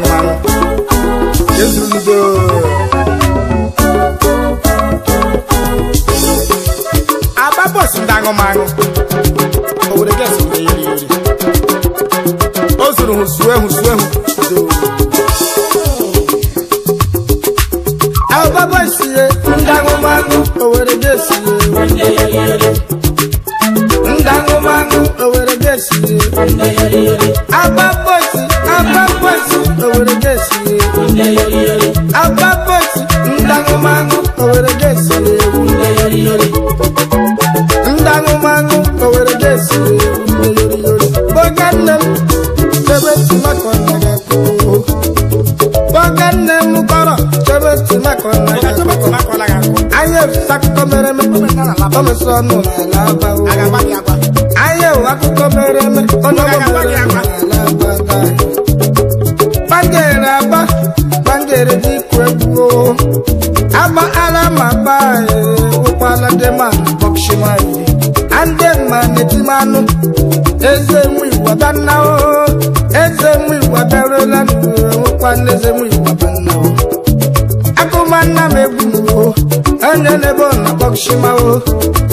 ndangumang Yezundo Ababos ndangumang Owere gesi yiri yiri Ozuru husuehu Ababos ndangumang Owere gesi ndangumang Owere gesi Ababos Owere gesi Ababos ndangumang Owere gesi ndangumang Owere gesi Boganem Chebeti makona gako Boganem koro Chebeti makona gako Aye sakko mereme Ome sonu alaba Aye wakuko mereme Ono mereme alaba Bangere aba Bangere dikwebuo Aba alama bae Upala deman Bokshimai Andema netimanu Eze mwiwa banao Eze mwiwa berelanu Upala eze mwiwa banao Akumana mebuo Anye nebo na bokshimao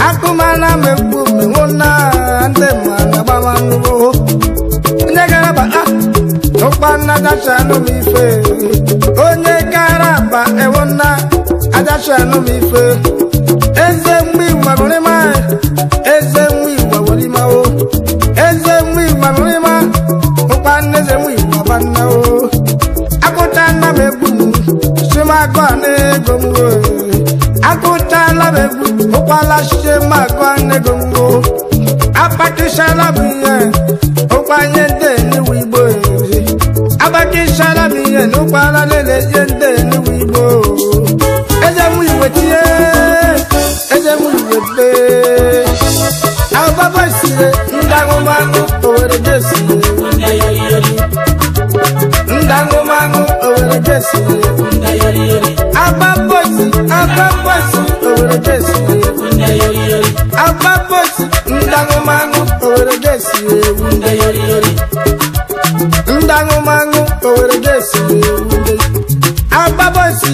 Akumana mebuo Mewona Andema na bamanu Nyegaraba Upana dachanu mife Onye garaba ewona Adachanu mife Eze mwiwa gorima Eze mwiwa gorima o Eze mwiwa gorima Upana eze mwiwa bana o Akutana mebu Shima gwane gomgo Akutana mebu Upala shima gwane gomgo Apakishala biye Upanyende ni wibo Abakishala biye Upala lele yende ni wibo Eze mwiwe tiye Eze mwiwe be Ababasiye Ndangumangu Owere gesiye Ndangumangu Owere gesiye Ababosi Owere gesiye Ababosi Ndangumangu Owere gesiye Ndangumangu Owere gesiye Ababosi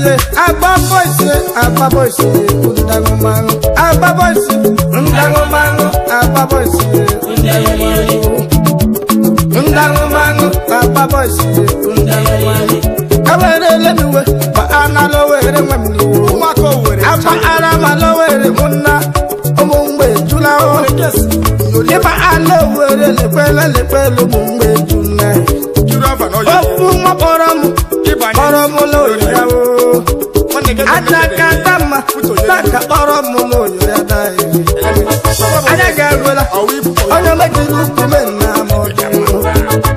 Ndangumangu Ababosi Ndangumangu Ababosi Ndangumangu Ababosi Ndangumangu Awere lenuwe Ba analo were mwemni Aba arama lo were munna Omungbe jula o Iba alo were lepele omungbe jula Ofu ma Oromu lo yawo Atakatama Taka oromu lo yadai Adagarwela Onyo mejiru kumena moji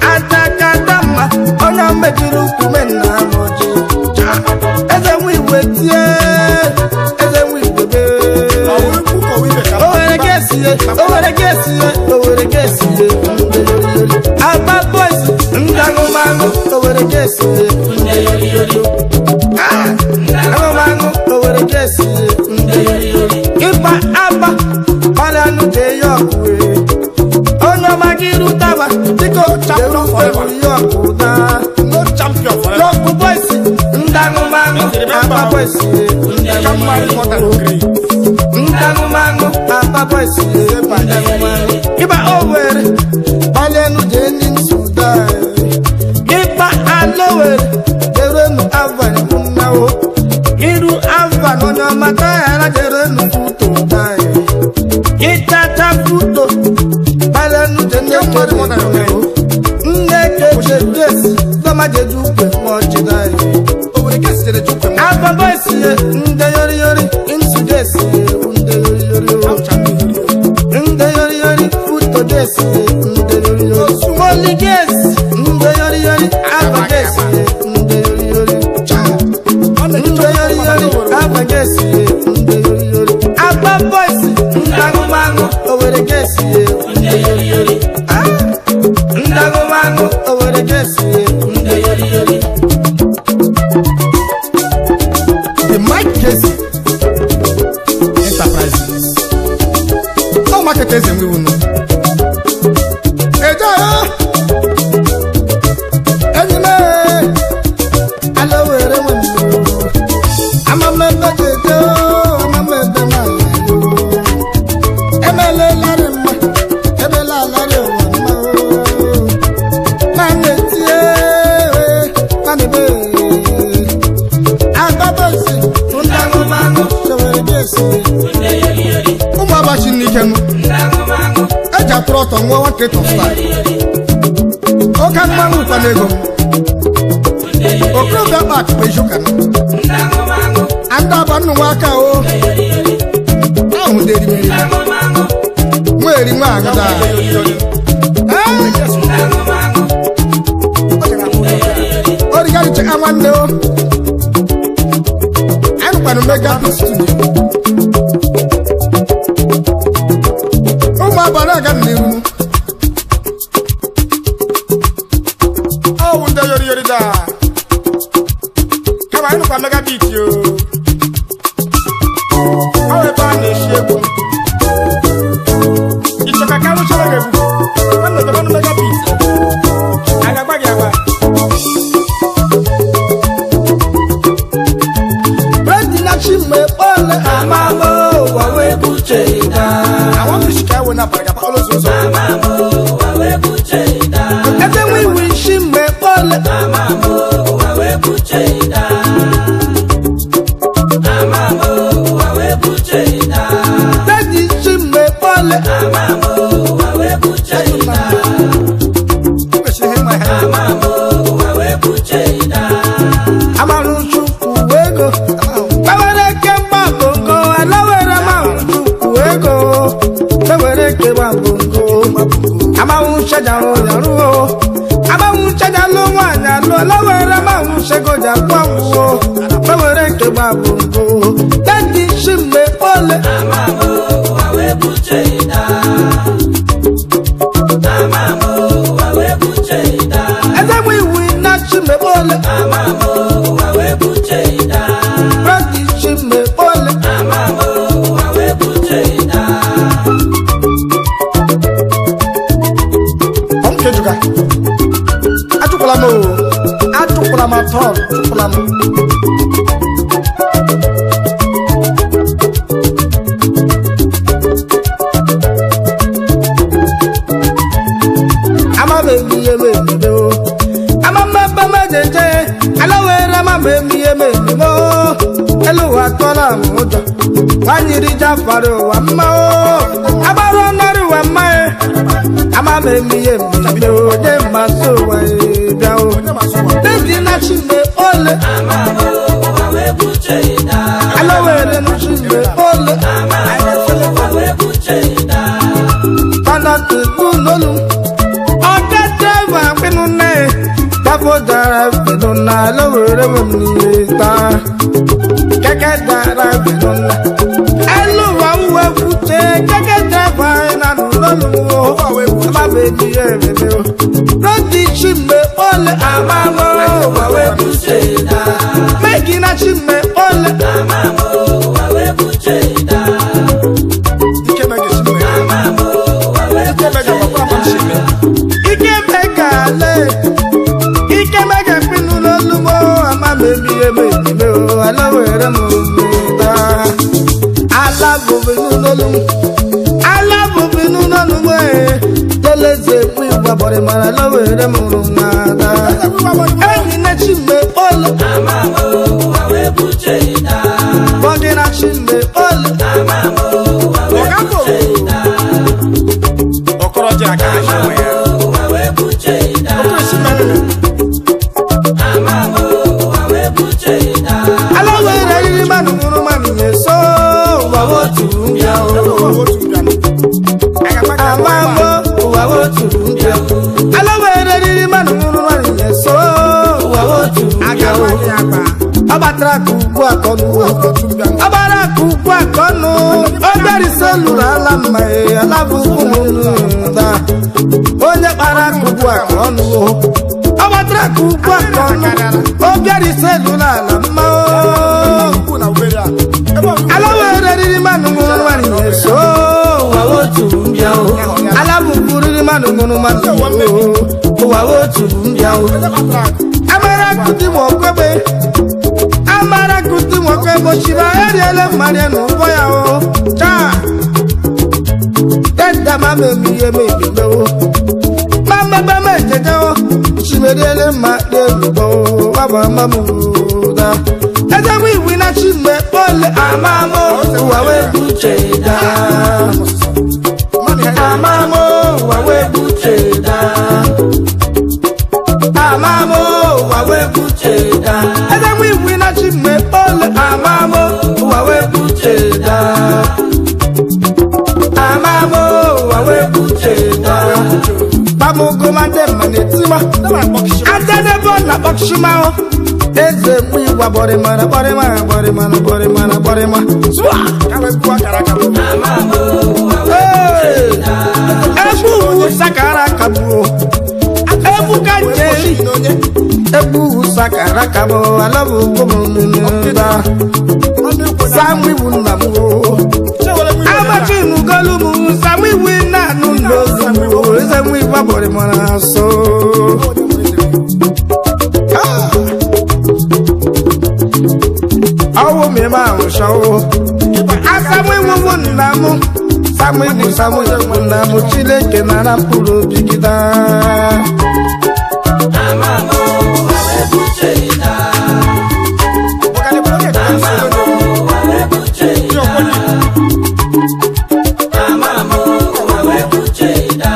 Atakatama Onyo mejiru kumena moji Eze mwiwe tie Eze mwiwe be Owere gesiye Aba boys Ndangumangu Owere gesiye Ndangumangu Owere gesiye Iba aba Palanu de yokwe Ono magiru taba Tiko champion forever Yokuda No champion forever Yoku boys Ndangumangu Aba boys Ndangumangu Aba boys Iba Owere Palanu de ninsuda Iba Alowere Derenu avani munao Iru avani Onyo mataya derenu futo dai Itata futo Palanu de ninsuda Ndeke jesi Doma jejupe mochi dai Owere gesi jere jupe mochi Aba boisi Nde yori yori Insu desi Nde yori yori Nde yori yori Futo desi Nde yori yori Sumoli gesi Nde yori yori Aba gesi Nde yori yori Nde yori yori Aba gesi Nde yori yori Aba boisi Ndangumangu Owere gesi Nde yori yori Ndangumangu Owere gesi Nde yori yori The Mike Casey Enterprises No market is in we know Eja Enime ụmụ abachi n'ike nụ eji atụrụ ọtọ nwa nwa nkịtọ staa oke mmanwụ ụkwa n'ego okorobịa kpa akpa ijuka anda ba nnụ nwa aka o ahụ deri mmiri nwa eri nwa agada origari cheka nwanne o anụkwanụ Megapix studio ụmụ abalị aga n'iru ọwụ ndị yori daa kama anụkwa Megapix yo ọwụ ebe a na-eshi egwu ịchọka ka arụchara gị egwu nwanne debanụ Megapix agagba gị agba Chime ole amamo wawe bucheda awon mishika we na paraga pa olososo amamo wawe bucheda ete we wish me ole amamo wawe bucheda amamo wawe bucheda daddy chime ole amamo wawe bucheda amamo wawe bucheda amaru chuku wego amawu shajaru yaru o amawu shajalu wanyalu lawere mawu shegoja kwawo lawere ke babungo daddy shime ole amamu wawe bucheda amamu wawe bucheda ezewi wina shime ole amamu wawe bucheda daddy shime ole amamu wawe bucheda Atukulama ton, atukulama. Ama baby yeme mo, ama maba majeje, alawera ma baby yeme mo. Elu atola moja, wanyiri jafaro wa ma o, abaro naru wa ma e. Ama baby yeme mo, de maso wa e biao. Daddy na chime ole amamo wawe bucheda alawere na chime ole amamo wawe bucheda pana kunolu odeteva pinune babo dara pinuna alawere wemnita keke dara pinuna elu wawe buche keke dara na nulu wawe buche ama baby yeme o Daddy chime ole amamo wawe bucheda Megina chime ole amamo wawe bucheda Ike mege chime amamo wawe bucheda Ike mege ale Ike mege pinu lolumo amamo emi o alawere mo meda Alabu binu lolumo Alabu binu lolumo Teleze kwi babore mara lawere mo nada Eni na chime ole amamo wawe bucheda Boge na chime ole amamo wawe bucheda Okoroje akaje wawe bucheda amamo wawe bucheda alawere ni manu manu yeso wawo tumbia o amamo wawo tumbia alawere ni manu manu yeso wawo tumbia abatara kuku akonu abara kuku akonu oberi selura alama alabuku nda onye kpara kuku akonu abatara kuku akonu oberi selura alama alawere ni manu manu yeso wawo tumbia alabuku ni manu wawo tumbia amara kuti mo kwebe amara kuti mo kwebe shiba eriele mariano boya o cha tenda mame mi o mama ba me jeje o shiberiele ma de bo baba mamu da eze wi na chime pole amamo wawe bucheda amamo wawe bucheda amamo wawe bucheda eze wiwi na chime pole amamo wawe bucheda amamo wawe bucheda bamugo mande manetima adede bona bakshuma eze mwiwa bore mana swa kawe kwa karaka amamo ebu sakara kabu ebu kanjeli ebu sakara kabu alabu komununda samwi wunamu amachinu galumu samwi wina nundo samwi eze mwiwa bore mana so awo mi ma shawo asamwe wo namu samwe namu chileke na rampuro bigida amamo wawe bucheda amamo wawe bucheda amamo wawe bucheda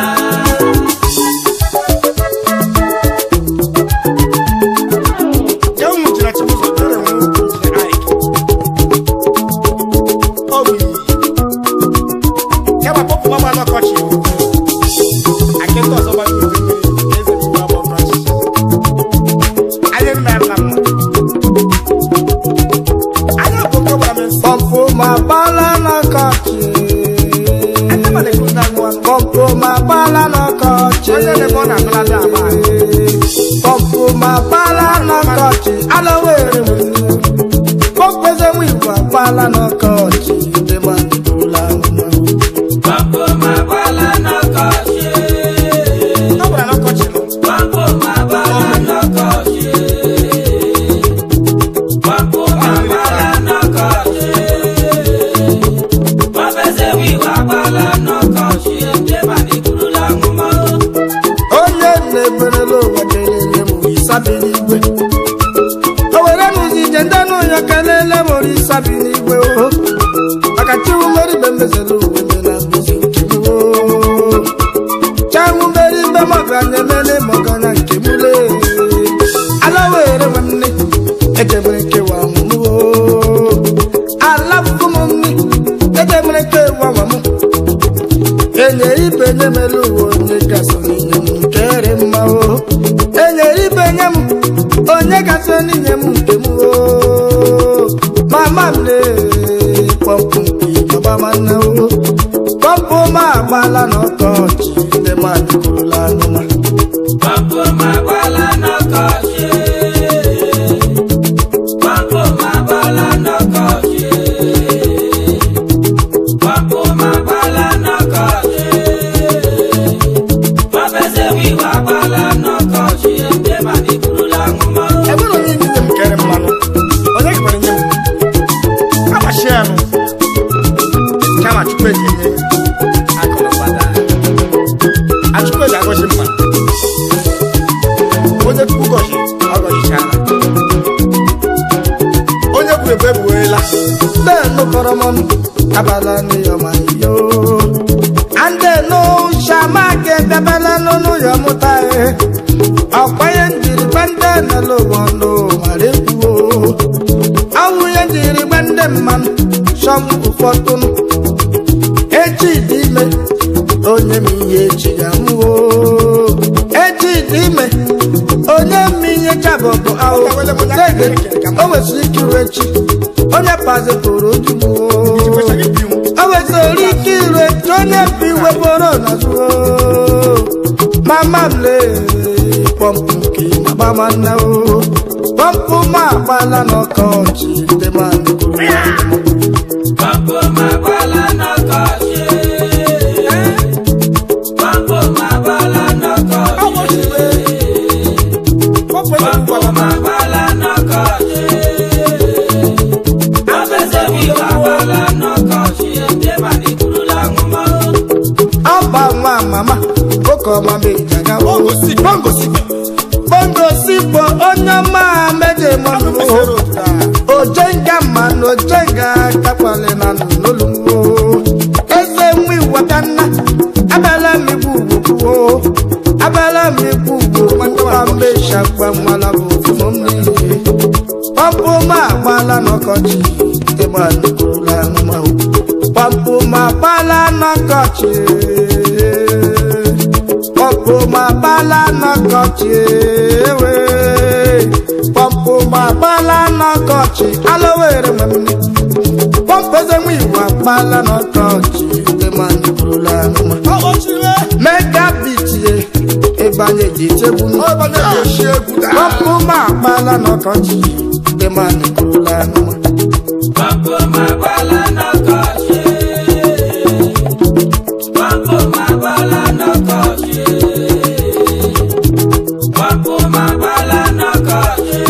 Pala no kochi de mandula Papo ma pala no kochi no bra no kochi Papo ma pala no kochi Papo ma pala no kochi Papese wi wa pala no kochi de mandula nguma Oye ne berelo wadele mu isabiligwe Owere mu jenda no yakalele mo isabiligwe akati umeri bembezelo wemena muzikimo chamu beri bemagane mele mogana kemule alawere wemne ejebreke wa mu alafu mumni ejebreke wa mu enye ibenye melu onye gasoni nyemu kere mao enye ibenye mu onye gasoni nyemu kemu mama mle Baba mana o Papo ma bala no touch de madula no Papo ma bala no touch Papo ma bala no touch Papo ma bala no touch Papa se wi wa bala no touch de madula no e bolo ni dem kere mano o de ko ni aba share kama chupete akolo bada achupete agoshi mma oje kugoshi agoshi chana oje kubebuela no koromon abala ni yomayo ande no shama ke dabala no yo mutae apaye ndiri bande na lo wono mareku awu ndiri bande man sham ufotun echi dime onye miye chigamu echi dime onye miye chabobo awo sege owesi kirechi onye paze toro jumu owesi ori kirechi onye piwe boro na zuo mama mle pompu ki mama na o pompu ma bala no kochi de man Papo ma bala no kochi Papo ma bala no kochi Papo ma bala no kochi Apese wi wa bala no kochi de mani kurula nguma Aba mama koko ma me jaga bongo si bongo si bo onyama meje mo o jenga man no jenga kapale na nolungo eze mwi wakana abala mi bubu abala mi bubu ambe shakwa mala bubu momni papo ma bala no kochi te man kula ma papo ma bala no kochi papo ma bala no kochi we papo ma bala no kochi alowere mamni papo ze mwi wa bala no kochi te man kula ma mega biti ebanye jitebu no banye shegu da papo ma bala no kochi te man kula ma papo ma bala no kochi papo ma bala no kochi papo ma bala no kochi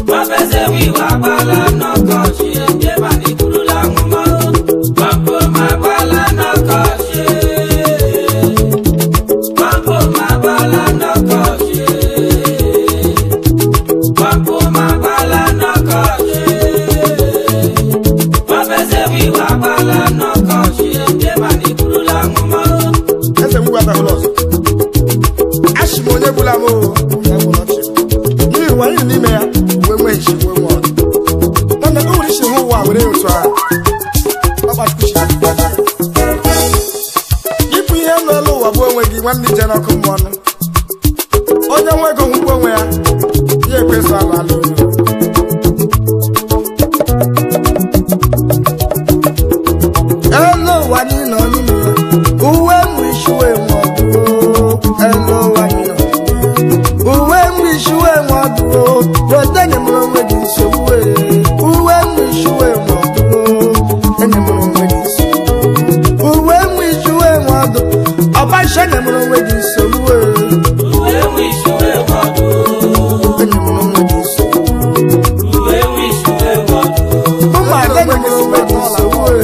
papo ze wi wa bala no kochi te man kula ma papo ma bala no kochi papo ma bala no kochi papo ma bala no kochi papo ze wi wa bala no kochi te man kula ma ese wi wa bala ashimo ne bula mo ya mo nochi ni wa ni me ya we we shi we wo na no ri shi ho wa we re otu a baba kushi ipu ihe no lo wa bo onwe gi nwanni je na ko mo no onye nwe go hu onwe ya ye kwesa ala lo hello wani no ni me uwe mu shuwe mo hello wani no uwe mu shuwe mo protege mo me di shuwe uwe mu shuwe mo ene mo me di uwe mu shuwe mo oba shege mo me di shuwe uwe mu shuwe mo ene mo me di uwe mu shuwe mo mama ene mo me di shuwe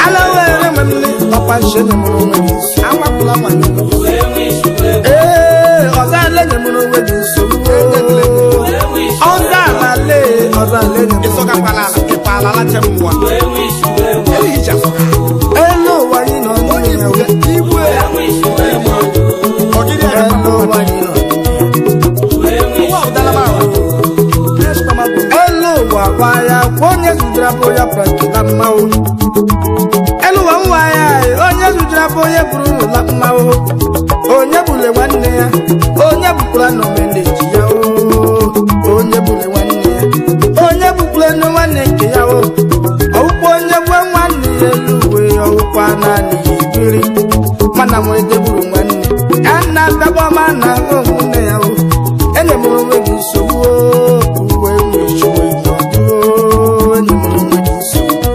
alawe rememle oba shege mo me di awa kula ma uwe mu shuwe oza lege mo me di shuwe oza lege isoka pala la la temwa elija hello wani no ni ibwe ogidi hello wani no wa udala ma hello wa ya onye zudra bo ya praktika mawo hello wa ya onye zudra bo ya buru la mawo onye bule wanne ya onye bukura no mendeji ya onye bule wanne ya onye bukura no wanne ke ya ọwụkwa onye gwe nwanne ya eluwe ọwụkwa naanị ibiri mana m edeburu nwanne ya nna bịakwa ma na nne ya enye m onwe gị nsogbu uwe nwishiwe nọdụ enye m onwe gị nsogbu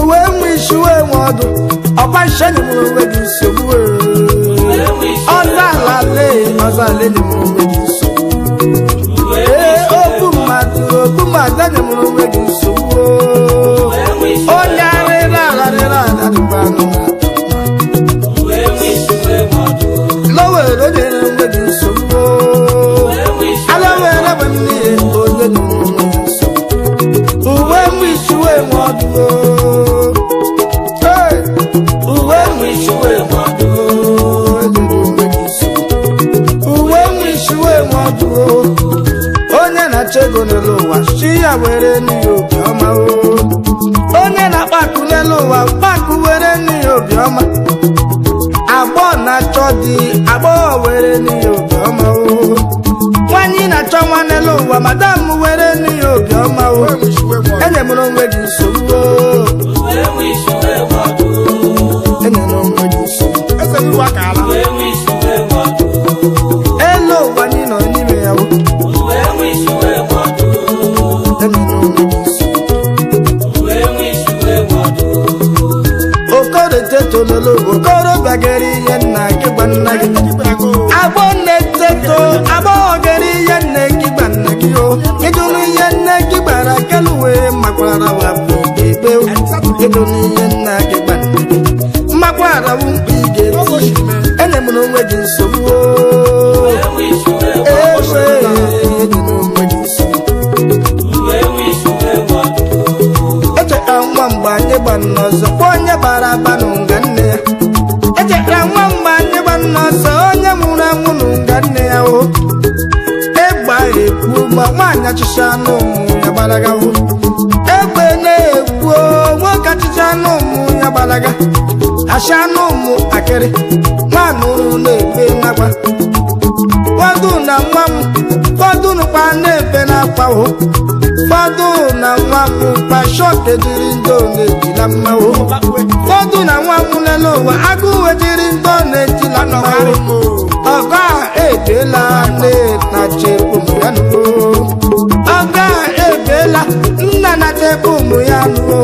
uwe nwishiwe nọdụ ọkpashi enye m onwe gị nsogbu ọzọ ala enye m onwe gị nsogbu okwu mmadụ enye m onwe gị nsogbu onye arịrị adịbanụ lowere onye na-enwe gị nsogbu alowere bụ nne ya onye na-enwe gị nsogbu uwe mwishiwe nwadụ uwe mwishiwe nwadụ uwe mwishiwe nwadụ onye na-achọ ego n'elu ụwa chi ya were n'ihe obiọma onye na-akpakụ n'elu ụwa kpakụ were n'ihe obiọma agbọ na-achọ di agbọghọ were n'ihe obiọma nwanyị na-achọ nwa n'elu ụwa madam were n'ihe obiọma enye m onwe gị nsogbu enye m onwe gị nsogbu elu ụwa anyị nọ n'ime ya okoro bagari ihe nna gị gwa nna gị agbọ na-eteto agbọghọ gari ihe nne gị gwa nna gị ịjụrụ ihe nne gị gbara keluwe makwara wa bụ ebe ịjụrụ ihe nna gị gwa nna gị makwara wu mkpa ị ga-eti enye m n'onwe gị nsogbu ewe enye m n'onwe gị nsogbu nwa mgbe anyị gba n'ọzọ onye bara aba n'ụga nne ya echekara nwa mgbe anyị gba n'ọzọ onye mụrụ anwụ n'ụga nne ya o egbe ekwu ma nwaanyị achịcha anụ ụmụ ya gbalaga o egbe na-ekwu nwoke achịcha anụ ụmụ ya gbalaga asha anụ ụmụ akịrị nwaanyị ụrụ na-ebe n'akwa fọdụ na nwa m fọdụ nụkwa na-ebe n'akwa o fọdụ na nwa m kpashọk ejiri ndị na-ejila mma o fọdụ na nwa m lele ụwa agụụ ejiri ndị na-ejila mma o ọgọ a ebeela na chekwu ụmụ ya nụ ọgọ a ebeela nna na chekwu ụmụ ya nụ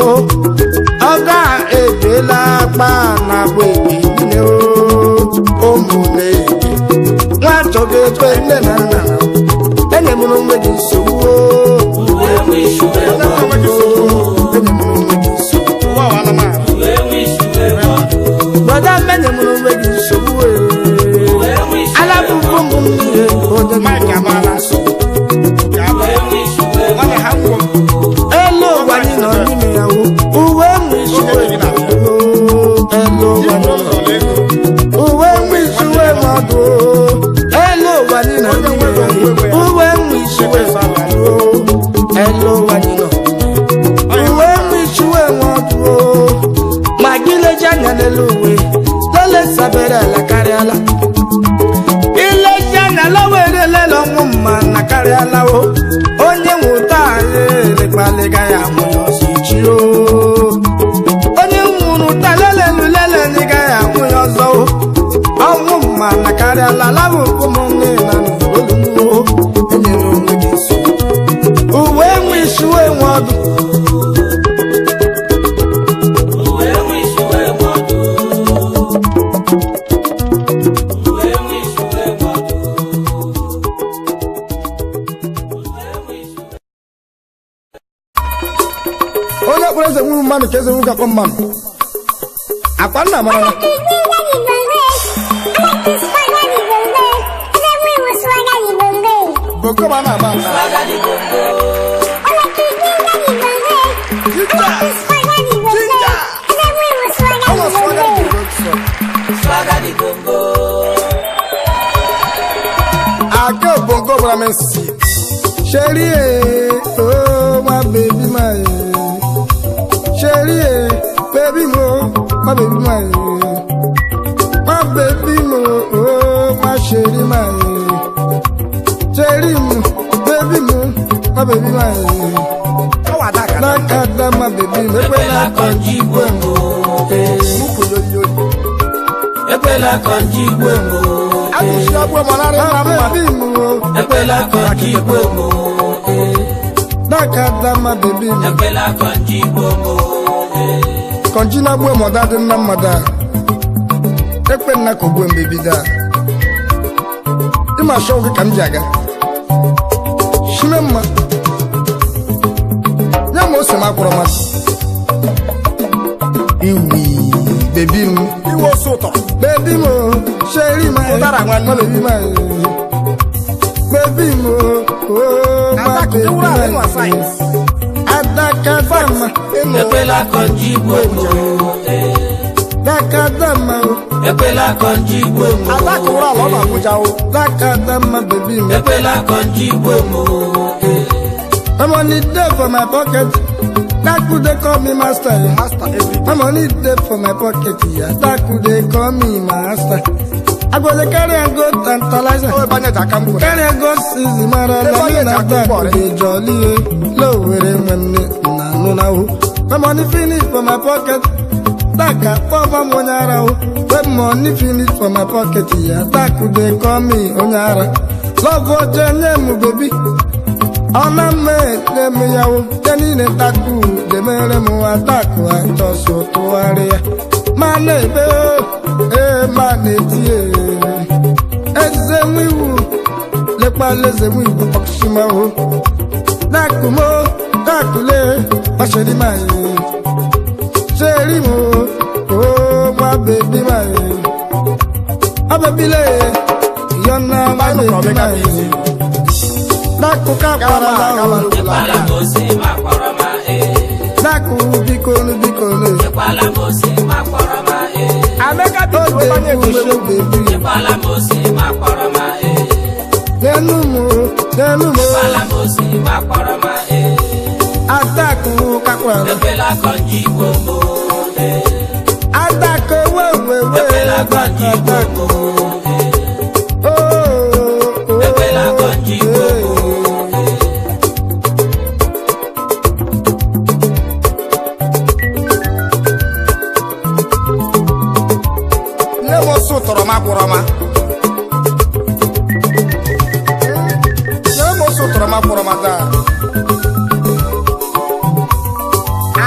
ọgọ a ebeela akpa na agba ekpe o ụmụ na-ebe nwa chọga ekpe nne na nna enye m n'onwe gị nsogbu brọda menye m n'onwe gị nsogbu alabụbụ mbụ mmiri elu ụwa anyị nọ n'ime ya uwe mwishuwe uwe mwishuwe mmadụ elu ụwa anyị nọ n'ime ya uwe mwishuwe elu ụwa anyị nọ uwe mwishuwe mmadụ ma gị leje anya n'elu uwe lele sabere ala karịala ileje anya lowere lele ọnwụ mma na karịala o onye nwụta anyị elekpaliga ya amụya ọsọ ichi o onye nwụrụ ta lelelu lele nịga ya amụya ọzọ o ọnwụ mma na karịala laba okomnne na n'olugbo enyere onwe gị isi uwe nwe ishiwe nwe ọdụ onye kpọrọ eze nwuru mmanụ ka eze nwuru gakọ mmanụ akwa nna mara na boko ba na ba ake bongo bra merci chérie oh my baby my chérie baby mo my baby my baby mo oh my chérie my chérie mo baby mo my baby my nakada my baby ekwela konji gwengo ekwela konji gwengo akusha bwe malare mama baby mo ekwela konji gwengo nakada my baby mo ekwela konji gwengo konji na bwe moda dị nna mmada ekpe nna ko gwe mbebi da ịma show gị ka m ji aga shime mma nye m ose ma kwụrụ masị iwi bebi m iwe ose ụtọ bebi m sheri ma ụdara nwanne bebi ma bebi m ma bebi ma adaka dama ekwela konji gwe daka dama ekwela konji gwe adaka ụra ala ọ na-agwụja daka dama bebi m ekwela konji gwe money there for my pocket. That could they call me master? My money there for my pocket. Yeah, that could they call me master? I go to carry and go tantalizer. Carry and go see the Marana. That could be jolly. Low with him no. My money finish for my pocket. That got for Monara. When money finish for my pocket. Yeah, that could they call me Onyara. Love what your name, baby. Ona me me yawo teni ne taku de mere mu ataku anto so to area manebe maneti ezemiwu le pa lezemu ibu okshima ho nakumo takule asheri mai sheri mo oh my baby mai ababile yona my baby mai Nakuka para la Adaku biko no. Ekwala mosi makporoma Ameka bi wo banye kushe baby. Ekwala mosi makporoma Nenu mo. Ekwala mosi makporoma Adaku kakwala. Ekwela konji womo Adaku we. Ekwela konji womo Ekwela konji womo Nemo so toroma kuroma. Nemo so toroma kuroma da.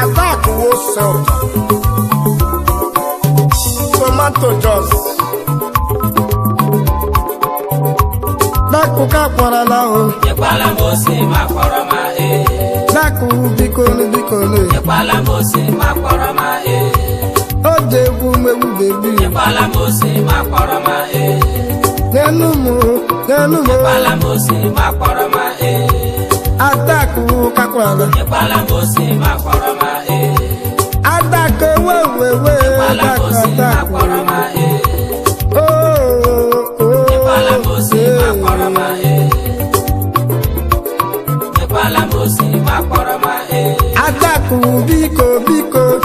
Adaku wo so. Tomato juice. Daku kakwara la o. Ekwala mosi makporoma Daku biko no. Ekwala mosi makporoma Oje wu mewu baby. Ekwala mosi makporoma Nenu mo. Ekwala mosi makporoma Adaku kakwara. Ekwala mosi makporoma Adaku we. Ekwala mosi makporoma Ekwala mosi makporoma Ekwala mosi makporoma Adaku biko.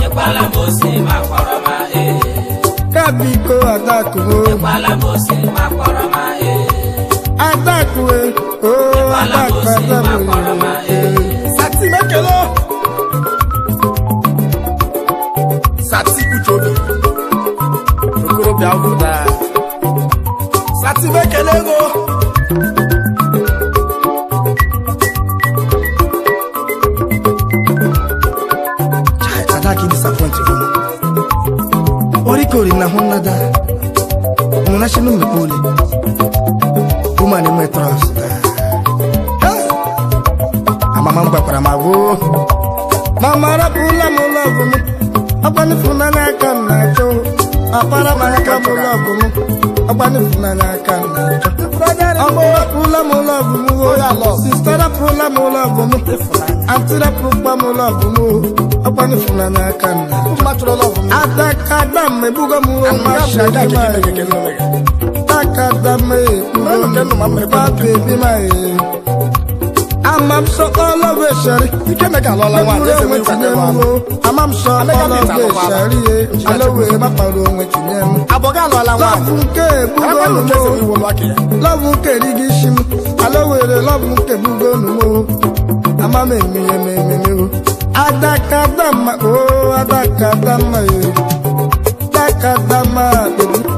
Ekwala mosi makporoma Kabiko adaku. Ekwala mosi makporoma Adaku adaku. Sati mekelo. Sati kuchobi. Okoro bi avuda. Sati mekelo go. Adaki disappoint you. Orikori na honada. Muna shinu mepole. Woman in my trust. Mama para mago. Mama rapula mo love mo. Apani funa na kana cho. Apara maka mo love mo. Apani funa na kana cho. Amo rapula mo love mo. Sister rapula mo love mo. Auntie rapula mo love mo. Apani funa na kana. Adakada me buga mo. Akadame, baby my. I'm so all of it, Sherry. You can make a lot of one. I'm so all of it, Sherry. I know we're not alone with him. Abogalo, love Muke, Rigishim. I know we're the love Muke Bugono. I'm a me. Adakadama, oh, Adakadama. Adakadama,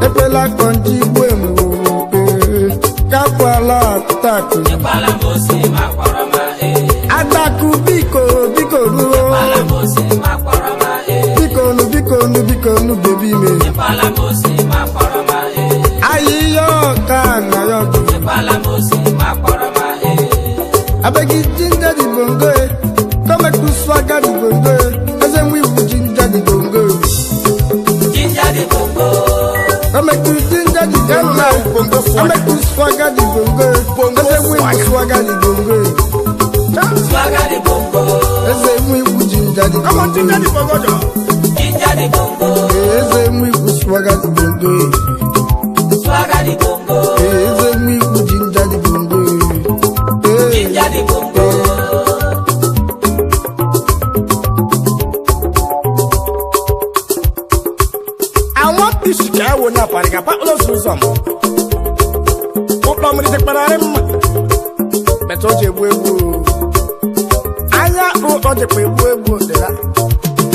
Ekwela konji wemu. Kakwala taku. Ekwala mosi makporoma Adaku biko ruo. Ekwala mosi makporoma Biko nu baby me. Ekwala mosi makporoma Ayiyo kana yo. Ekwala mosi makporoma Abegi ginger di bongo. Come to swagger di bongo. Eze mwi ginger di bongo. Ginger di bongo. Come to ginger di bongo. Come to swagger di bongo. Eze mwi swagger di bongo. Swagger di bongo. Eze mwi ginger di bongo. Come on ginger di bongo. Ginger di bongo. Eze mwi swagger di bongo. Swagger di bongo. Eze mwi ginger di bongo. Ginger di bongo. Ishika wo na pariga pa lo susam. Opla muri te parare ma. Beto je buebu. Anya o oje pe buebu de la.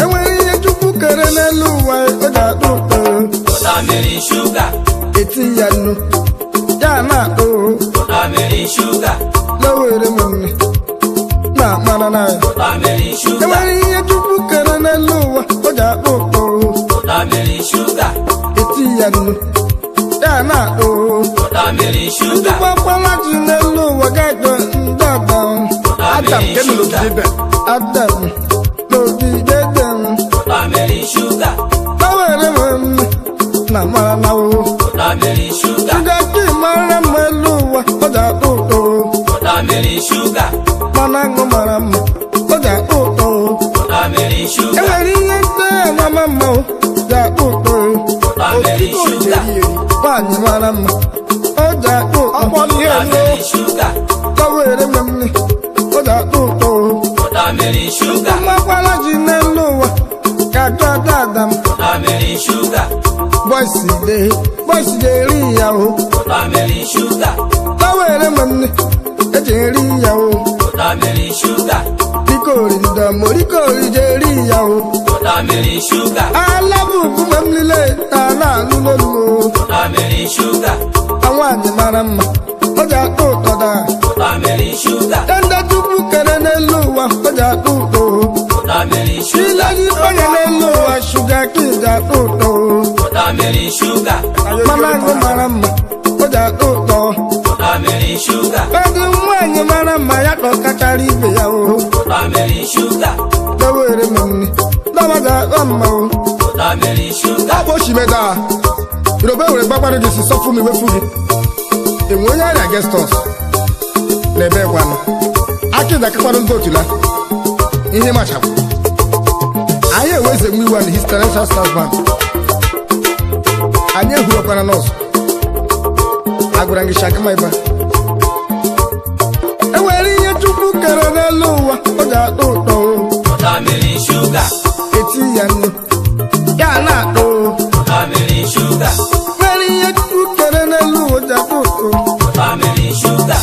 Enwe ye jupu kere nelu wa o da do. Oda meri sugar. Eti yanu. Ya na o. Oda meri sugar. Lowere mummy. Na mana na. Oda meri sugar. Enwe ye jupu kere nelu wa o da do. Oda meri sugar. Yanu, Dana, oh, Mary Sugar, Papa, Jinello, Wagaga, Adam, Adam, no be dead, Mary Sugar, Nama, Mary Sugar, Melu, Mary Sugar, Manango Maram, Mary nwaanyị mara mma o ji akpụ ụtọ Watermelon sugar. tọwere mmemme o ji akpụ ụtọ Watermelon sugar. mmakwara ji n'elu ụwa ka jụ ada m Watermelon sugar. bọisi ga-eri ya o Watermelon sugar. tọwere mmemme eji eri ya o Watermelon sugar. rikori ndamorikori ji eri ya o Watermelon sugar. alabubu mgbe m niile na-alụ n'olu o Watermelon sugar. nwaanyị mara mma o ji akpụ ụtọ daa Watermelon sugar. ndị tupu kere n'elu ụwa o ji akpụ ụtọ Watermelon sugar. ilezi onye n'elu ụwa shuga ka ji akpụ ụtọ Watermelon sugar. mana agụ mara mma o ji akpụ ụtọ Watermelon sugar. edi nwaanyị mara mma ya kpọkachara ibe ya o Watermelon sugar. dewere m nri dọba ji akpọ mma o Watermelon sugar. akpọ oshimeda yoruba were gbagbara gị si sọfụ m iwefu gị enwe onye arịa gestos na ebe gwanụ akị dakịkwara ndị otula ihe machapụ anyị eweze nwe iwu na historical stars band anyị ehurokwana nọọsụ agwara gị shakama ịba enwere ihe chukwu kere n'elu ụwa o ji atọ ụtọ Watermelon sugar. eti ya nnu ya na-atọ Watermelon sugar. nwere ihe chukwu kere n'elu ụwa o ji atọ ụtọ Watermelon sugar.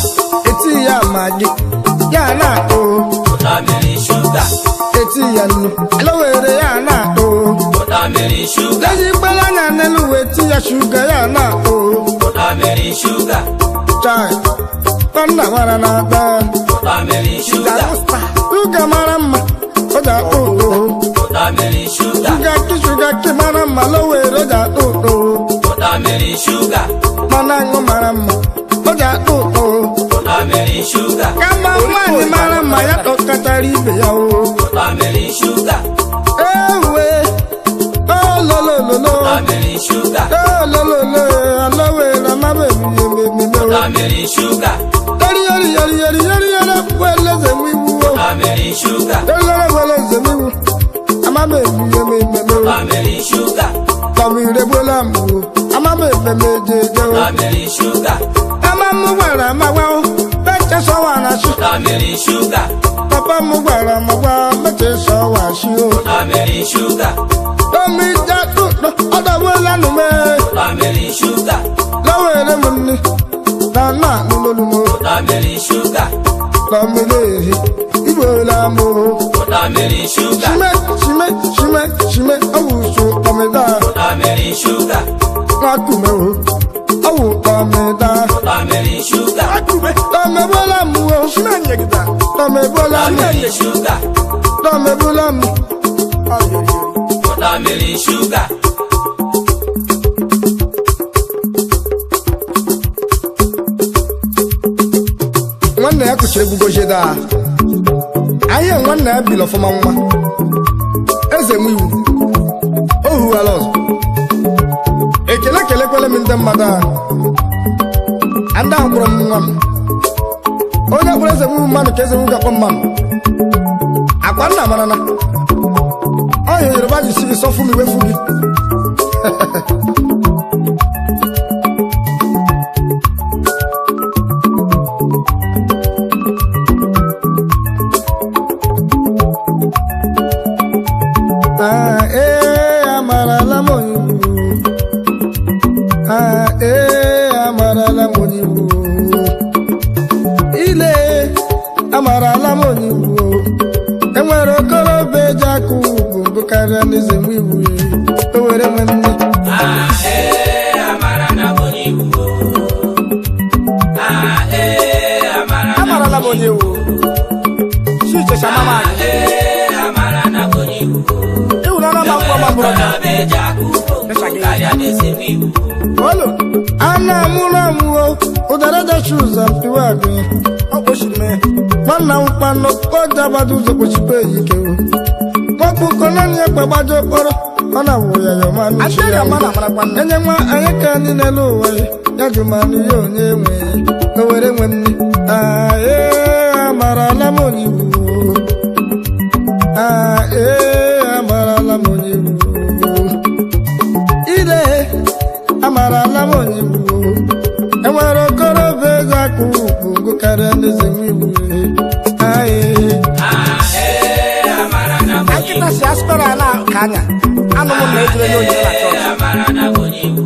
eti ya magi ya na-atọ Watermelon sugar. eti ya nnu ala were ya na-atọ Watermelon sugar. eji gbara anya n'elu uwe eti ya shuga ya na-atọ Watermelon sugar. chai nna mara na-ata Watermelon sugar. shuga mara mma o ji atọ ụtọ Watermelon sugar. shuga ki mara mma ala were o ji atọ ụtọ Watermelon sugar. mana aṅụ mara mma o ji atọ ụtọ Watermelon sugar. kama nwaanyị mara mma ya tọkọtara ibe ya o Watermelon sugar. ewe ololololo Watermelon sugar. olololo alowere amabe emememe Watermelon sugar. yori weleze nwiwu Watermelon sugar. yori weleze nwiwu amabe emememe Watermelon sugar. tọmire gbola mbụ amabe ememe jeje Watermelon sugar. amamụ gwara magwa meche sọwa na shi Watermelon sugar. papa m gwara magwa meche sọwa shi o Watermelon sugar. omi jatụtụ ọdọwela nume Watermelon sugar. lawere m nni na nna nụlolumo Watermelon sugar. tọmile igbola mụ Watermelon sugar. shime ọwụsụ ọmịda Watermelon sugar. nwakume ọwụ ọmịda Watermelon sugar. tọmebola mụ o tọmebola mụ Watermelon sugar. tọmebola mụ Watermelon sugar. nwanne ya kụchiri egbugochida ahịa nwanne ya bili ọfụma nwa eze nwe iwu o huwala ọzọ ekele kelekwele m ndị mmadụ a ndị ahụ kpọrọ m nwa m onye kpọrọ eze nwe mmadụ ka eze nwe ga-akpọ mmadụ akwa nna marana ọhịa yoruba ji si gị sọfụ m iwefu gị amarala m onyiwu ile amarala m onyiwu enwere okorobịa eji aka ugwu mbụ karịa n'eze m iwu o were m nne amarala m onyiwu ịhụnana ma mkpọ mabụrụ olu ana amụrụ amụọ ụdara dachi ụzọ mpiwa agụ ọkpọchime nwanna m kpanụ kpọjabado ụzọ kpochipe eyike nwakpụkọ naanị ya kpagbajo okpọrọ ọ na-awụ ya yọmanụ enye nwa anyị ka ndị n'elu ụwa ya jụmanụ ya onye nwe o were nwe nne amarala m onyiwu amarala m onyiwu ile amarala m onyiwu anya anụ m na ejire n'onyinye na chọọchị amara na onye iwu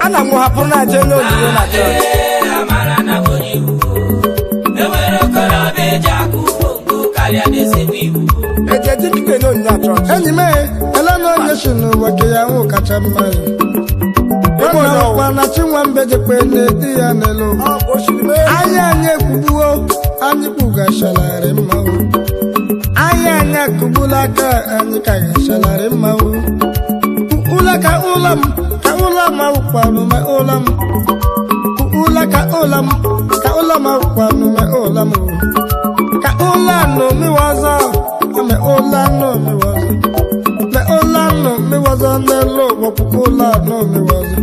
ana m hapụrụ na eje n'onyinye na chọọchị amara na onye iwu enwere okorobịa eji akụ bongo karịa n'ezigbo iwu eje dịkike n'onyinye na chọọchị enyi m ele na onye si n'ụwa ke ya nwụ kacha mma nwanne ọkwa na Chinwambe jekwe na-edi ya n'elu anyị ekwugbuo anyị kpụgashalarị mmanwụ anyị akụgbula aka anyị ka gashalarị mmanwụ ụla ka ụlọ m awụkwanụme ụlọ m ụla ka ụlọ m awụkwanụme ụlọ m ka ụlọ anụ miwazọ ame ụlọ anụ miwazọ me ụlọ anụ miwazọ n'elu ụgbọpụkụ ụlọ anụ miwazọ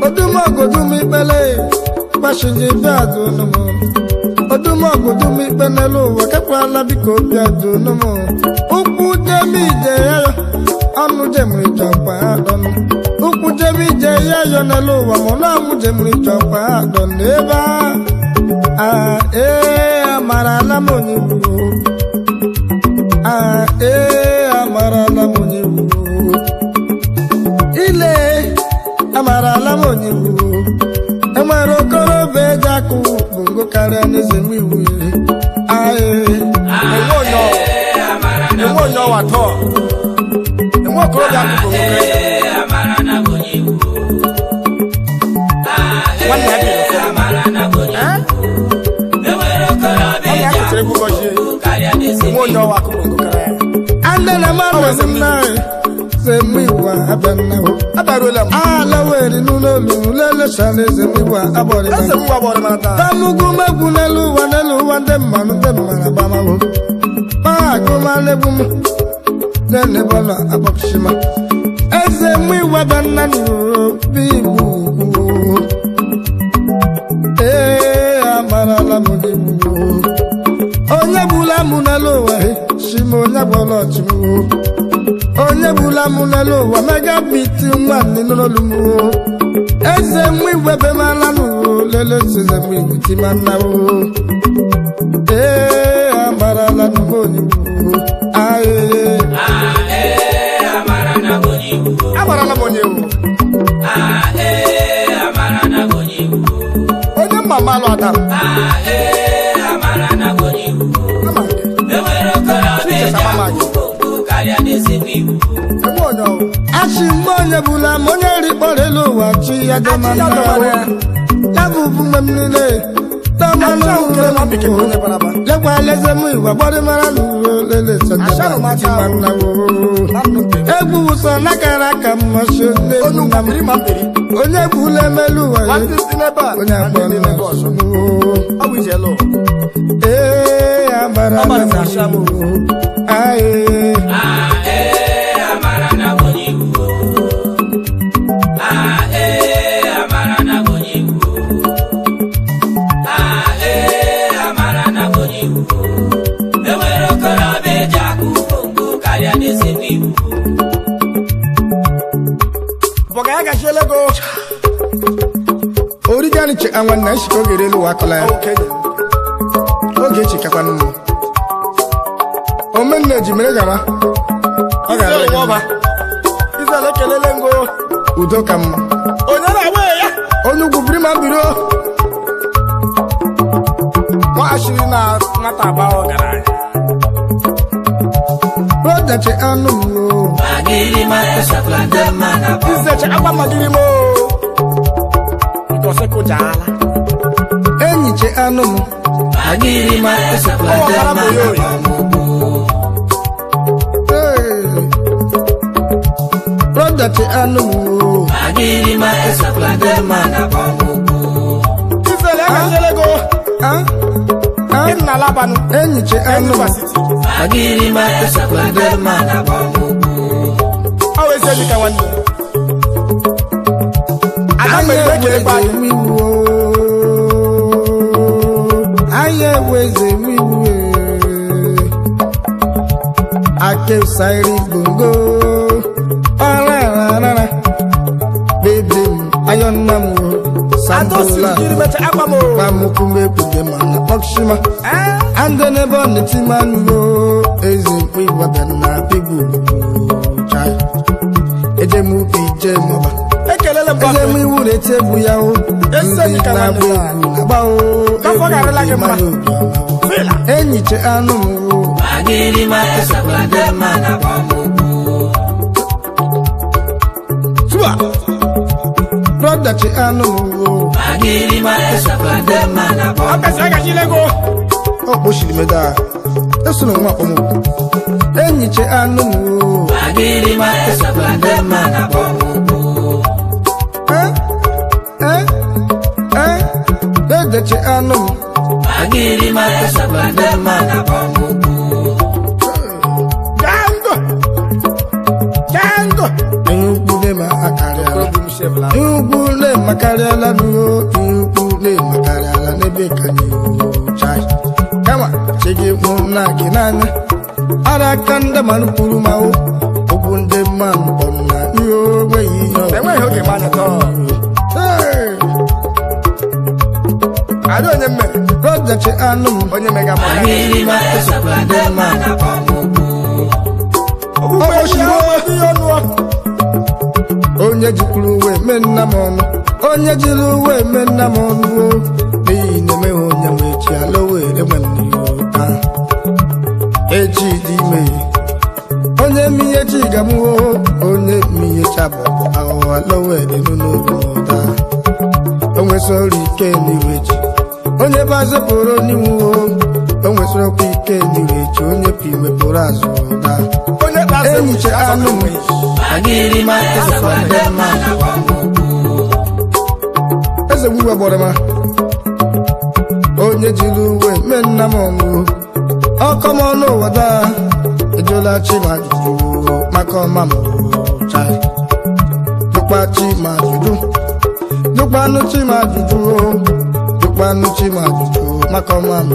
odumọgụdum ikpele gbashinye bịa dụnụmụ odumọgụdum ikpe n'elu ụwa kekwala biko bịa dụnụmụ ụkwụ jemije ya ọnụ jemrịta ọkwa adọnụ ụkwụ jemije ya yọ n'elu ụwa mụ na ọnwụ jemrịta ọkwa adọnụ ebe a amarala m onye gburu amarala m onye gburu ile amarala m onye gburu enwere okorobịa eji akụ bongo karịa n'eze m iwu enwe onye ọwa tọọ enwe okorobịa akụ bongo amara na onye iwu nwanne ya dị amara na onye iwu enwere okorobịa eji akụ bongo karịa n'ezigbo enwe onye ọwa akụ bongo karịa ande na mama nna Zemiwa abanawo abarola ala weri nunolu lele shale zemiwa abore zemiwa abore mata tamugu magunelu wanelu wande manu demana bamawo ba goma lebum nene bola abokshima ezemiwa banani bibu amara la modibu onye bula munelo wa shimo nya bola chimu onye bula mụ n'elu ụwa megabiti nwanne n'olu m eze mụ igwebe mara n'ụwa lele eze mụ igweti ma nna amarala n'ụwa onye amarala m onye iwu onye mama alụ adam amara na onye iwu enwere okorobịa eji akụ bongo karịa n'ezigbo iwu achị mgbe onye bụla ma onye rikpọrọ elu ụwa chi ya dọmana ya bụ mgbe m niile lekwa leze m igwe gbọrị mara n'uwe lele egwu ụsọ nakara aka mmasị nna m onye bụla emelu ụwa onye akpọ agbara amara na onye iwu amara na onye iwu amara na onye iwu enwere okorobịa eji akụ bongo karịa n'ezigbo iwu bọga ya gachiele go origani che anwanna isi oge relu wakọla ya oge chikakwanụ m omenna ji mere gara ọ gara ọba izele kelele ngo udo ka mma onye na-agba ya onye ugwu biri ma biro nwa ashiri na nwata agba ọ gara anyị rodache anụ m izeche agba magiri m ikosekụjaala enyi che anụ m rodache anụ m izele agazele go enyi che anụ m awezedika nwanne anya eweze wiwe ake usairi bongo ararara bebe ayonna mu sambola pamukume kude mana okshima ande nebo netimanu eze wiwa bena bigu chai ejemu ije mọba ekelele mba ejemu iwu na-eti egwu ya o ndị na-agba egwu na-agba o Kafọ garịla gị mma. Fela. enyiche anụ m o Magiri makasakwa ndema na pamuku. Suba brother chi anụ m o Magiri makasakwa ndema na pamuku. Akasi agachilego. ọ kpochiri meda esoro nwa akpọm enyiche anụ m o Magiri makasakwa ndema na pamuku. edeche anụ m Magiri makasakwa ndema na pamuku. Jango. Ihukwule ma akarịala Ihukwule makarịala n'uo Ihukwule makarịala n'ebe ka n'ihu chai kama chigi mụ na gị n'anya ara aka ndị mmanụ kwuru ma o okwu ndị mmanụ kpọrọ na ihe ogbeghị ihe Enweghị oge ma na-atọ. Ada onye mmere. rodachi anụ m Onye mega maka. Magiri makasakwa ndema na pamuku. Ogboshiwo ihe ọnụ. onye jikwuru uwe mee nna m ọnụ onye jiri uwe mee nna m ọnụ o n'ihi na-emeghị onye nwe echi ala were nwe mmiri echi dị ime onye mihe chi gamụo onye mihe chabụ ahụhụ ala were nụ n'obi n'ụda o nwesịrị ike n'iwe ji onye bazepụrụ n'iwu o nwesịrị okwu ike n'iwe ji onye pi wepụrụ azụ ụda Onye kpasị enyiche anụ m Magiri makasakwa ndema na pamuku. eze wiwe gbọrọ ma onye jiri uwe mee nna m ọnụ ọkọ m ọnụ wada ejula chi ma jụjụ maka ọma m chai dụkpa chi ma jụjụ dụkpanụ chi ma jụjụ dụkpanụ chi ma jụjụ maka ọma m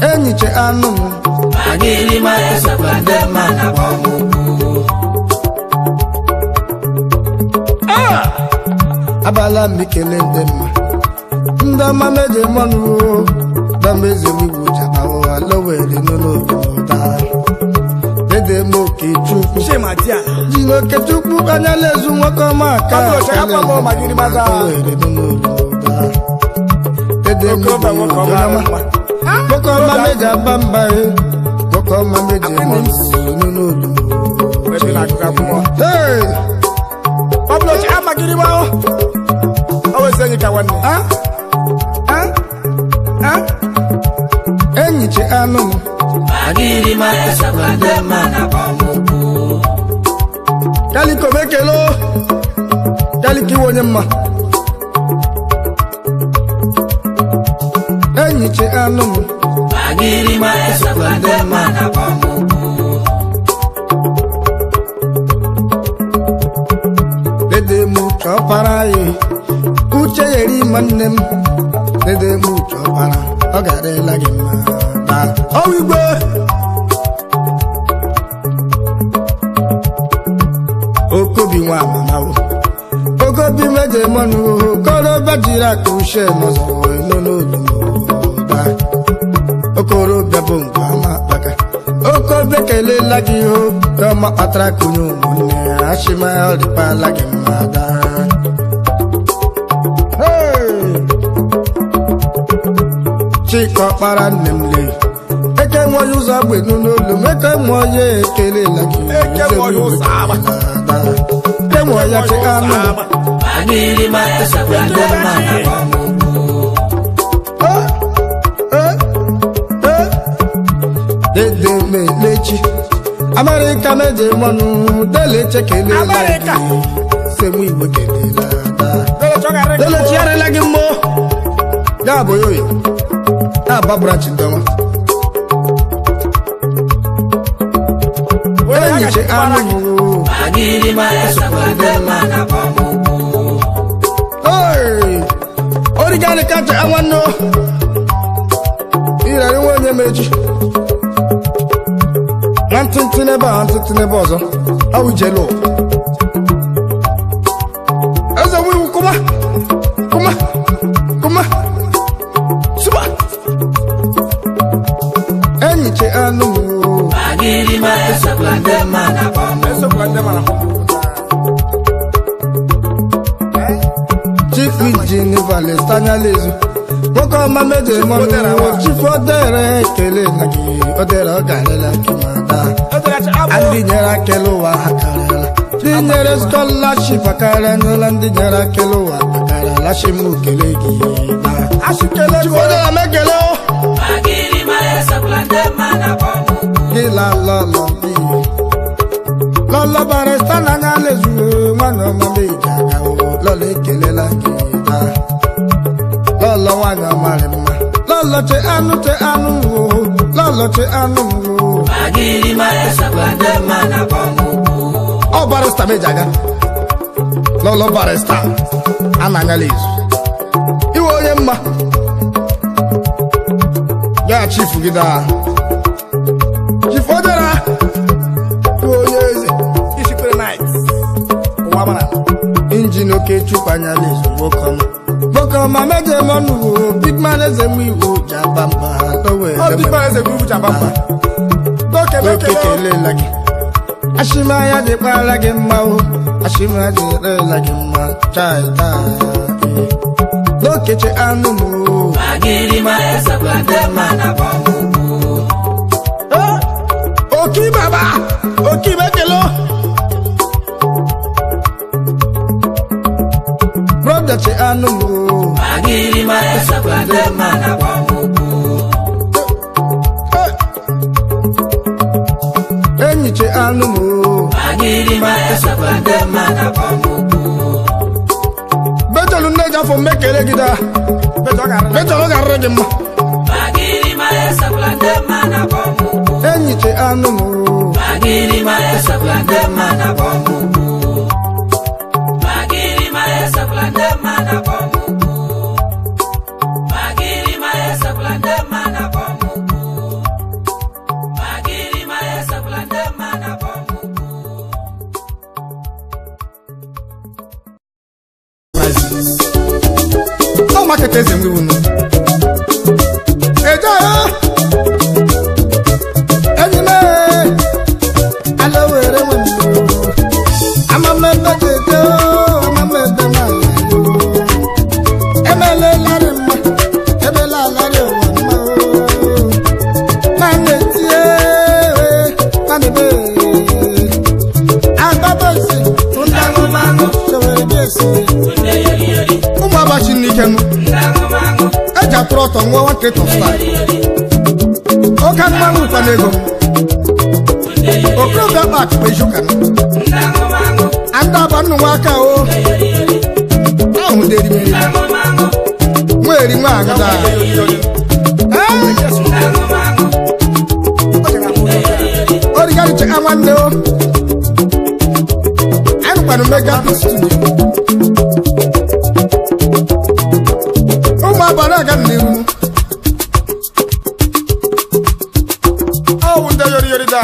enyiche anụ m Magiri makasakwa ndema na pamuku. abala m ikele ndị mma ndị ọma meje mmanụ damaeze wiwu jaba ụwa lowere n'ụlọobi n'ụda dede m oke chukwu Shema dia. ji n'oke chukwu anya lezu nwoke ọma aka Ọ bụrụ chaka kpọmọ magiri maza. lowere n'ụlọobi n'ụda dede m Oke ọba nwoke ọma mma. nwoke ọma meje aba mba nwoke ọma meje mmanụ n'ụlọobi Ebe na-agụgụ akwụkwọ. Hey! Pablo chi amagiri ma o. Always enyi ka nwanne. enyiche anụ m Magiri makasakwa ndema na pamuku. kaliko mekelo kaliko iwe onye mma enyiche anụ m Magiri makasakwa ndema na pamuku. dede m chọpara ya uche yeri ma nne m dede m chọpara ọ ga-adịla gị mma taa ọwụ igwe okobi nwa amamawo okobi meje mọnụ okorobịa jiri aka uche nọzọ n'olumuda okorobịa bụ nke ọma kpaka okorobịa kelela gị o ọma kpatara kunye ụmụnne ya achịma ọ dịkwala gị mma daa chika ọkpara nne m lee eke nweghị ụzọ agbenu n'olu meke nwe onye ekelela gị Eke nweghị ụzọ agba. eke nwe ya chika anụ Magiri makasakwa ndema na pamuku. dede melechi amarịka meje mmanụ deleche kelela Amerịka. gị semu igwe kelela daa Dole chọgarị gị. delechi yarịla gị mmụọ ya bụ yoyo ya babura chindoma enyiche anụ m Magiri makasakwa ndema na pamuku. origani kacha nwanne irari nwa onye meji na ntịntị n'ebe a ntịntị n'ebe ọzọ awụ jelo eze wiwu kuma kuma kuma suba enyiche anụ m Magiri makasakwa ndema na pamuku. Esokwa ndị mara. male stanya lezu Boko mameje mono chifodere kele nagi odera galela kimada andi nyera kelowa hakarala dinyere scholarship akara nolandi nyera kelowa hakarala shimu kelegi na ashikele chifodera mekelo Magiri maesa blande mana bomu gila lolo bi lolo bare stanya lezu mano mameja gawo lolo kelela kimada Lolo wanya marima Lolo te anu Lolo te anu Magiri maesa blande mana bomu Oh barista mejaga Lolo barista Ananya lezu Iwo onye mma Ya chief gida Chief odera Iwo onye eze Isikere night Uwamana Injin oke chupanya lezu Wokoma Bokoma meje monu big man eze mwiwo jabamba dowe big man eze mwiwo jabamba doke kele lagi ashima ya de pala ge mawo ashima de re lagi ma chai ta doke che anu mo Magiri maesa blande mana bomu oki baba oki bekelo brother che anu mo Magiri maesa blande mana bomu enyi che anu mo Magiri maesa blande mana bomu betolu neja fo mekele gida betolu garre de mo Magiri maesa blande mana bomu enyi che anu mo Magiri maesa blande mana bomu Magiri maesa blande mana bomu Magiri maesa blande mana bomu Magiri maesa blande mana bomu Oh market eze mwiwu no eja enyi me alowere wenu amamebe tete amamebe na emele lare mma ebela lare wanma manetie manebe ababosi Ndango mango chewere besi unde yori yori ụmụ abachi n'ikenu Ndango mango eji atụrụ ọtọ nwa one crate of style oke mmanwụ ụkwa n'ego okorobịa kpa akpa ijuka Ndango mango ndị aba nnụ nwa aka o ahụ dị erimeri Ndango mango nwa eri nwa agada Ndango mango origari cheka nwanne o anụkwanụ mega studio ụmụ abalị aga n'iru Oh wunda yori da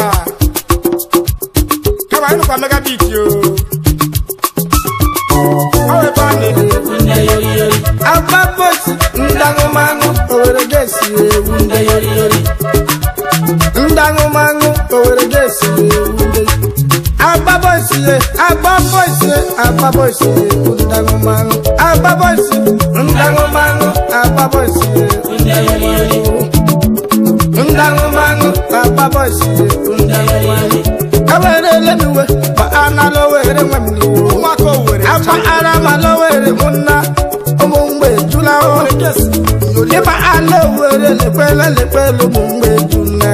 Kama inu kwa mega beat yo Oh e bani unde yori yori ababosi ndango mangu owere gesi unde yori yori ndango mangu owere gesi ababosi ndango mangu ababosi ndango mangu ababosi ndango mangu ababosi ndango mangu awere lenuwe ba analo were nwamni Umako were aba arama lo were munna omungbe jula o iba alo were lepele omungbe jula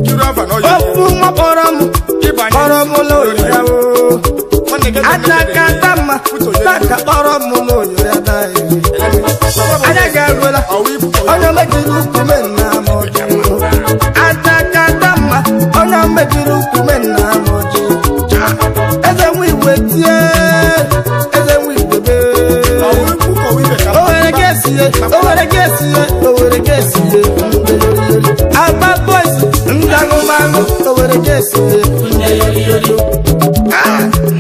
Juru afa no yo ofu mo poromu poromu lo yawo atakatama taka poromu lo yadai adaga rola onye mejiru kumenna mo atakatama onye mejiru kumenna mo eze wi wetie eze wi bebe owere gesi aba boys ndango mango owere gesi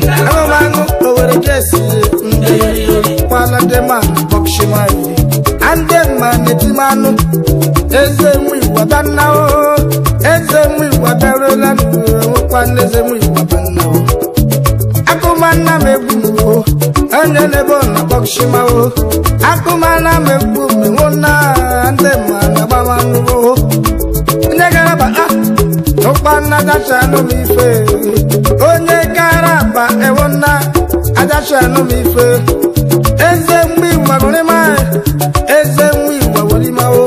ndango mango owere gesi kwala de man bokshimai ande man etimanu eze wi wadanna o eze wi wadarola kwanne eze wi wadanna o akumana mebu o anya nebo na bokshima o akumana na megbu mewona ndị ma na gbamanụgo onye gara ba ụkpanna dachanụ m ife onye gara ba ewona adachanụ m ife eze mgbe ịgwagorịma eze mgbe ịgwagorịma o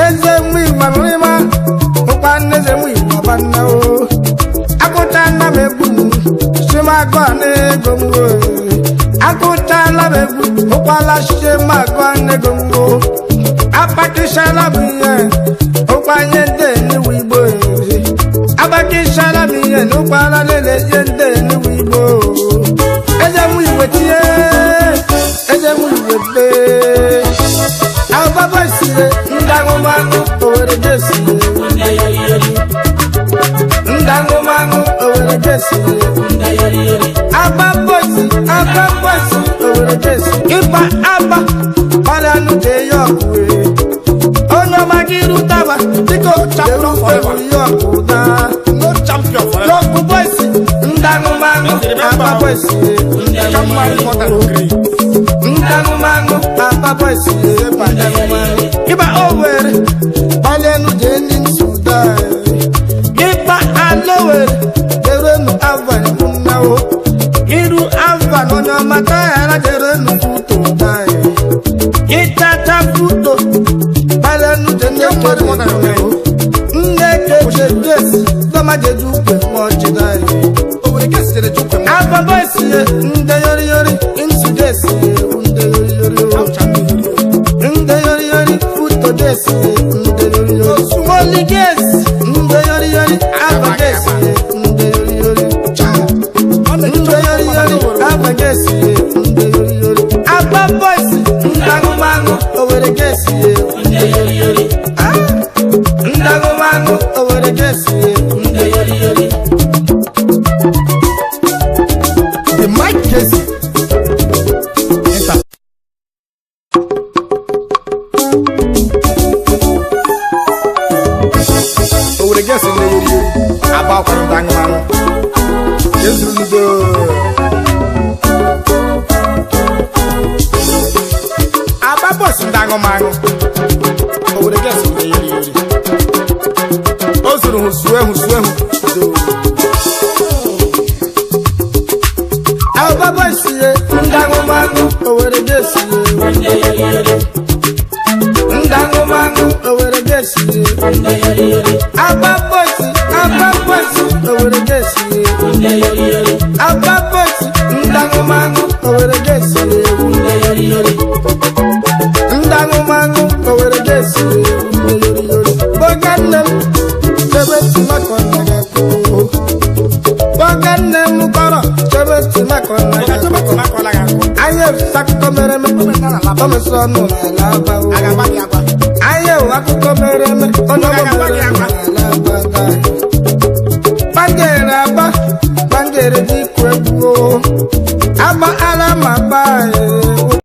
eze mgbe ịgwagorịma ụkpanna eze mgbe ịgwabanna o akụchala m egbu chimagụ n'ego mgbo akụchala m egbu ụkwala chimagụ n'ego mgbo apakishala m ihe ụkwanye ndị enyiwe igbo abakishala m ihe n'ụkwala lele ihe ndị enyiwe igbo eze mụ iwe tie eze mụ iwe bee ababa sie ndagụmagụ owere jesie ndagụmagụ owere jesie ababosi owere jesie ịba aba ọrịanụ ga-eyi ọkụ onye ọma gị rutaba dịka champion forever yọkụ na no champion forever yọkụ boisi ndagụmagụ ababosi ndagụmagụ ababosi ịba owere ọrịanụ ga-enyi nsuda ịba alowere derenu avan mụnnawo iru avan onye ọma tayara derenu futo dai ịtata futo balenu jenye nne keje gesi dọmajeju ukwe mọchi dai ababa esie nde yoriyori insu desi nde yoriyori futo desi nde yoriyori smoli gesi nde yoriyori aba gesi nde yoriyori aba gesi nde yoriyori aba boisi ndagụmagụ owere gesi nde yoriyori ndagụmagụ owere gesi nde yoriyori the mic gesi owere gesi nde yoriyori aba kwa ndagụmagụ Yezundo ababos ndagụmagụ owere gesi nde yoriyori o zuru husuehu ababos ndagụmagụ owere gesi ndagụmagụ owere gesi ababos owere gesi ababos ndagụmagụ owere gesi ndagụmagụ owere gesi boganne m chebe timakọna gakụ boganne m kọrọ chebe timakọna gakụ anya akụkọ mere eme ọmụsọnụ n'ala abawo anya akụkọ mere eme onye ọmụmere n'ala abaga bangere aba bangere dịkwu egwu aba ala ma baa